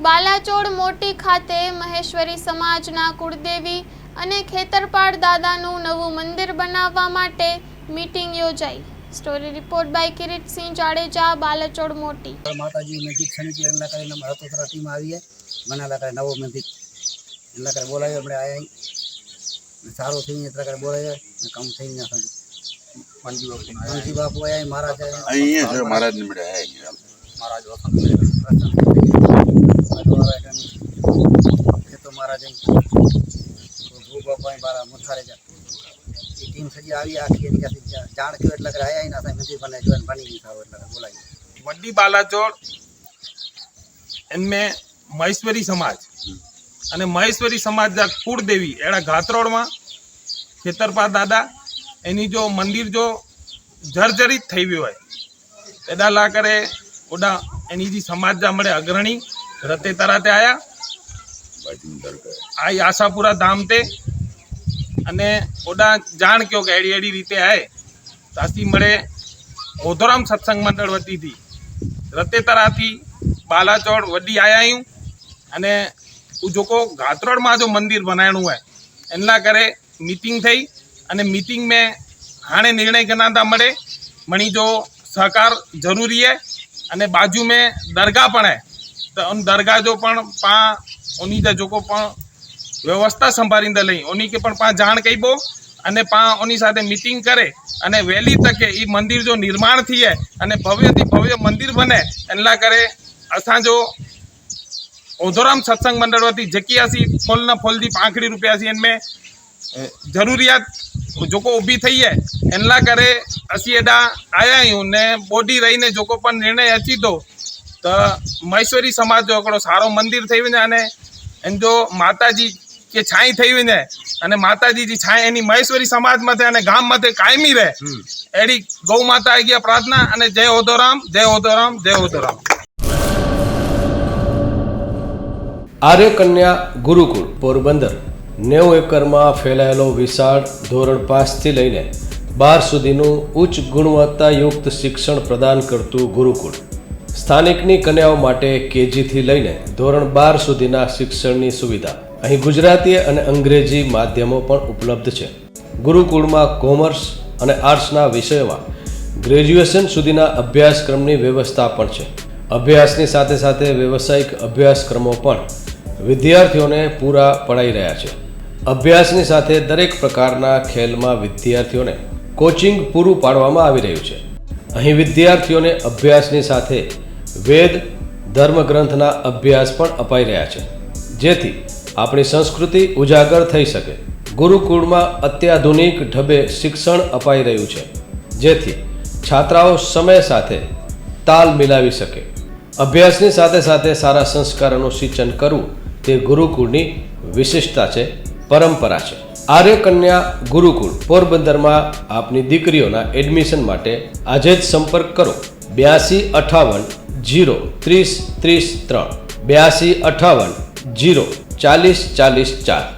બાલાચોડ મોટી ખાતે મહેશ્વરી સમાજના કુળદેવી અને ખેતરપાળ દાદાનું નવું મંદિર બનાવવા માટે મીટિંગ યોજાઈ। Story report by Kiritsinh Jadeja, Balachod મોટી। माताजी मंदिर क्षणिक हतोतरा टीम आई है मना लगा नवो मंदिर एना करे बोलायो हमणे आया सारो थई एतरा करे बोलायो काम थई ना मनजी बापू आया महाराज आया अहीं सर महाराज ने मिले आया महाराज वसंत तो महाराज भू बापा बारा मुथारे जा टीम सजी आई आखी एनी का जान के एटला करे आया ना मंदिर बने जो बनी नहीं था एटला बोलाई वड्डी बालाचोड़ इनमें महेश्वरी समाज અને મહેશ્વરી સમાજના કુળદેવી એડા ઘાતરોડમાં ખેતરપા દાદા એની જો મંદિર જો જર્જરિત થઈ ગયું હોય એડા લા કરે ઓડા એની जी समाज जा મળે અગ્રણી રતે તરાતે આયા આ આશાપુરા ધામ તે અને ઓડા જાણ ક્યો કે એડી એડી રીતે આય તાસી મળે ઓધોરામ સત્સંગ મંડળ વતી थी रते तराथी बालाचोड़ वड्डी आया हूँ अने जो को घातरोड़ में जो मंदिर बनाणु है एना करे मीटिंग थी अने मीटिंग में हाणे निर्णय गणाता मळे मणी जो सहकार जरूरी है अने बाजू में दरगाह पण है तो उन दरगाह जो पण पा उनी जो को पण व्यवस्था संभाळीने लई उनी के पण पा जाण कईबो अने पा उनी साथे मीटिंग करे अने वहेली तके ई मंदिर जो निर्माण थी है अने भव्य थी भव्य मंदिर बने एना करे असां जो ओधोराम सत्संग मंडल वती जकियासी फूल न फूल दी 5 रुपया सी इनमें जरूरियात जो को ऊभी थी है एना करे असी एडा आया हूँ ने बॉडी रहीने जो को पण निर्णय अची तो महेश्वरी समाज जो एकड़ो सारो मंदिर थई वने अने एन जो माताजी के छाई थई वने अने माताजी जी छाई एनी महेश्वरी समाज मथे अने गाम मथे कायमी रहे एडी गौ माता आई गया प्रार्थना अने जय ओधोराम जय ओधोराम जय ओधोराम। आर्य कन्या गुरुकुल पोरबंदर 90 एकરમાં ફેલાયેલો વિશાળ ધોરણ 5 થી લઈને 12 સુધીનું ઉચ્ચ ગુણવત્તાયુક્ત શિક્ષણ પ્રદાન કરતું ગુરુકુળ સ્થાનિકની કન્યાઓ માટે કેજી થી લઈને ધોરણ 12 સુધીના શિક્ષણની સુવિધા અહીં ગુજરાતી અને અંગ્રેજી માધ્યમો પણ ઉપલબ્ધ છે। ગુરુકુળમાં કોમર્સ અને આર્ટ્સના વિષયોમાં ગ્રેજ્યુએશન સુધીના અભ્યાસક્રમની વ્યવસ્થા પણ છે। અભ્યાસની સાથે સાથે વ્યવસાયિક અભ્યાસક્રમો પણ વિદ્યાર્થીઓને પૂરા પડાઈ રહ્યા છે। અભ્યાસની સાથે દરેક પ્રકારના ખેલમાં વિદ્યાર્થીઓને કોચિંગ પૂરું પાડવામાં આવી રહ્યું છે। અહીં વિદ્યાર્થીઓને અભ્યાસની સાથે વેદ ધર્મગ્રંથના અભ્યાસ પણ અપાઈ રહ્યા છે જેથી આપણી સંસ્કૃતિ ઉજાગર થઈ શકે। ગુરુકુળમાં અત્યાધુનિક ઢબે શિક્ષણ અપાઈ રહ્યું છે જેથી છાત્રાઓ સમય સાથે તાલ મિલાવી શકે। અભ્યાસની સાથે સાથે સારા સંસ્કારોનું સિંચન કરવું તે ગુરુકુળની વિશિષ્ટતા છે, પરંપરા છે। આર્ય કન્યા ગુરુકુળ પોરબંદરમાં આપની દીકરીઓના એડમિશન માટે આજે જ સંપર્ક કરો 8258 0 30 30 3 8258 0 40 40 4।